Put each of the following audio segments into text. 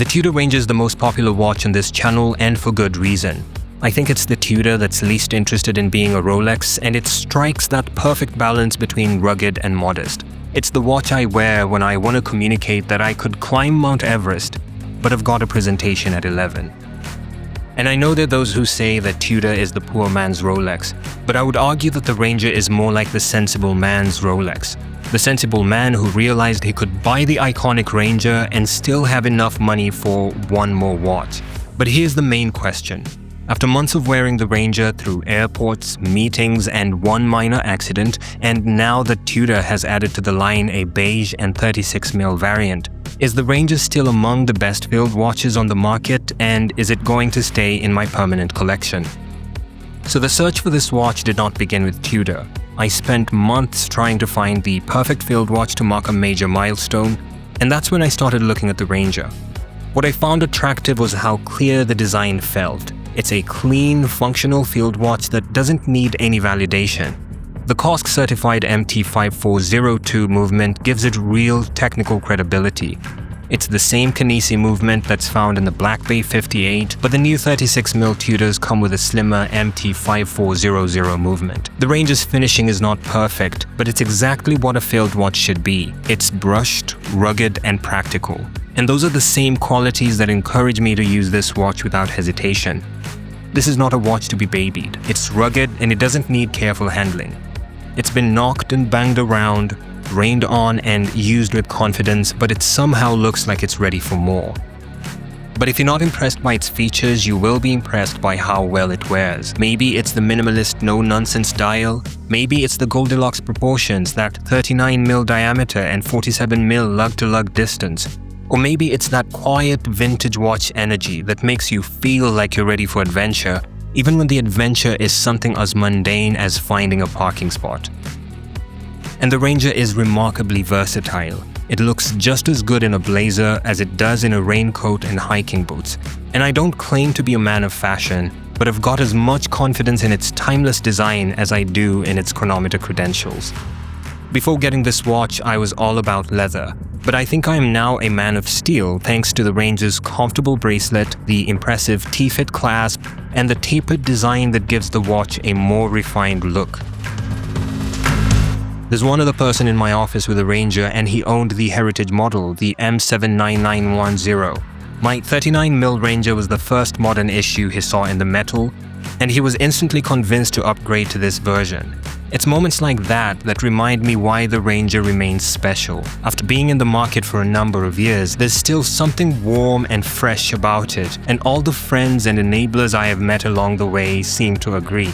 The Tudor Ranger is the most popular watch on this channel, and for good reason. I think it's the Tudor that's least interested in being a Rolex, and it strikes that perfect balance between rugged and modest. It's the watch I wear when I want to communicate that I could climb Mount Everest, but I've got a presentation at 11. And I know there are those who say that Tudor is the poor man's Rolex, but I would argue that the Ranger is more like the sensible man's Rolex. The sensible man who realized he could buy the iconic Ranger and still have enough money for one more watch. But here's the main question. After months of wearing the Ranger through airports, meetings, and one minor accident, and now that Tudor has added to the line a beige and 36mm variant, is the Ranger still among the best field watches on the market, and is it going to stay in my permanent collection? So the search for this watch did not begin with Tudor. I spent months trying to find the perfect field watch to mark a major milestone, and that's when I started looking at the Ranger. What I found attractive was how clear the design felt. It's a clean, functional field watch that doesn't need any validation. The COSC-certified MT5402 movement gives it real technical credibility. It's the same Kinesi movement that's found in the Black Bay 58, but the new 36mm Tudors come with a slimmer MT5400 movement. The Ranger's finishing is not perfect, but it's exactly what a field watch should be. It's brushed, rugged, and practical. And those are the same qualities that encourage me to use this watch without hesitation. This is not a watch to be babied. It's rugged and it doesn't need careful handling. It's been knocked and banged around, rained on, and used with confidence, but it somehow looks like it's ready for more. But if you're not impressed by its features, you will be impressed by how well it wears. Maybe it's the minimalist no-nonsense dial. Maybe it's the Goldilocks proportions, that 39mm diameter and 47mm lug-to-lug distance. Or maybe it's that quiet vintage watch energy that makes you feel like you're ready for adventure, even when the adventure is something as mundane as finding a parking spot. And the Ranger is remarkably versatile. It looks just as good in a blazer as it does in a raincoat and hiking boots. And I don't claim to be a man of fashion, but I've got as much confidence in its timeless design as I do in its chronometer credentials. Before getting this watch, I was all about leather, but I think I am now a man of steel thanks to the Ranger's comfortable bracelet, the impressive T-fit clasp, and the tapered design that gives the watch a more refined look. There's one other person in my office with a Ranger, and he owned the heritage model, the M79910. My 39mm Ranger was the first modern issue he saw in the metal, and he was instantly convinced to upgrade to this version. It's moments like that remind me why the Ranger remains special. After being in the market for a number of years, there's still something warm and fresh about it, and all the friends and enablers I have met along the way seem to agree.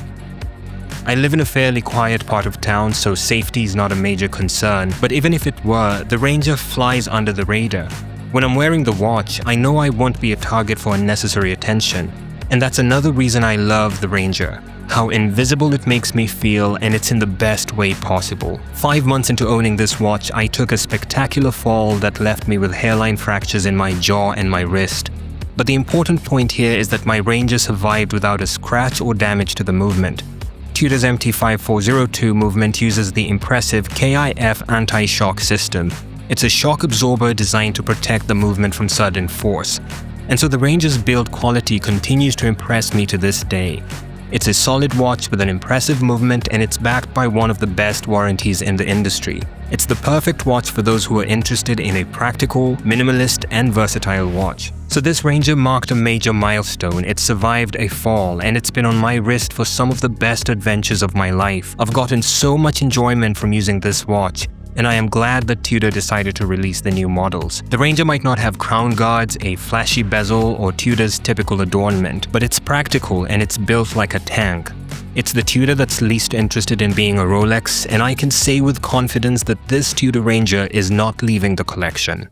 I live in a fairly quiet part of town, so safety is not a major concern, but even if it were, the Ranger flies under the radar. When I'm wearing the watch, I know I won't be a target for unnecessary attention, and that's another reason I love the Ranger. How invisible it makes me feel, and it's in the best way possible. 5 months into owning this watch, I took a spectacular fall that left me with hairline fractures in my jaw and my wrist. But the important point here is that my Ranger survived without a scratch or damage to the movement. Tudor's MT5402 movement uses the impressive KIF anti-shock system. It's a shock absorber designed to protect the movement from sudden force. And so the Ranger's build quality continues to impress me to this day. It's a solid watch with an impressive movement, and it's backed by one of the best warranties in the industry. It's the perfect watch for those who are interested in a practical, minimalist, and versatile watch. So this Ranger marked a major milestone. It survived a fall, and it's been on my wrist for some of the best adventures of my life. I've gotten so much enjoyment from using this watch, and I am glad that Tudor decided to release the new models. The Ranger might not have crown guards, a flashy bezel, or Tudor's typical adornment, but it's practical and it's built like a tank. It's the Tudor that's least interested in being a Rolex, and I can say with confidence that this Tudor Ranger is not leaving the collection.